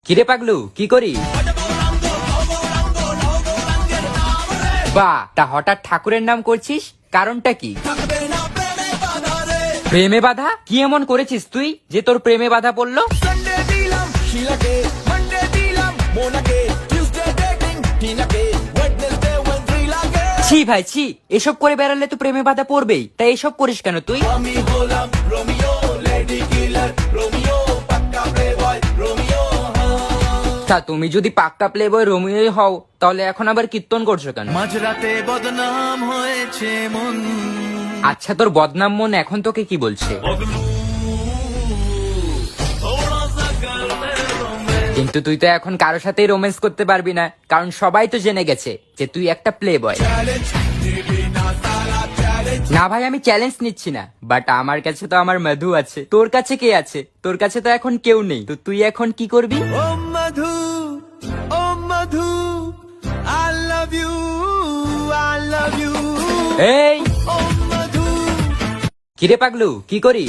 কিরে পাগলু, কি করি? বাহ, তা হঠাৎ ঠাকুরের নাম করছিস, কারণটা কি? প্রেমে বাধা? কি এমন করেছিস তুই যে তোর প্রেমে বাধা পড়লো? ছি ভাই ছি, এসব করে বেড়ালে তো প্রেমে বাধা পড়বেই, তাই এসব করিস কেন তুই? তা তুমি যদি পাক্কা প্লে বয় রোমিওই হও, তাহলে এখন আবার কীর্তন করছো কেন? মাঝরাতে বদনাম হয়েছে মন। আচ্ছা, তোর বদনাম মন এখন তোকে কি বলছে? কিন্তু তুই তো এখন কারোর সাথেই রোম্যান্স করতে পারবি না, কারণ সবাই তো জেনে গেছে যে তুই একটা প্লে বয়। না ভাই, আমি চ্যালেঞ্জ নিচ্ছি না, বাট আমার কাছে তো আমার মধু আছে। তোর কাছে কে আছে? তোর কাছে তো এখন কেউ নেই, তো তুই এখন কি করবি? ও মধু, ও মধু, I love you, I love you. এই ও মধু, কিরে পাগলু, কি করি?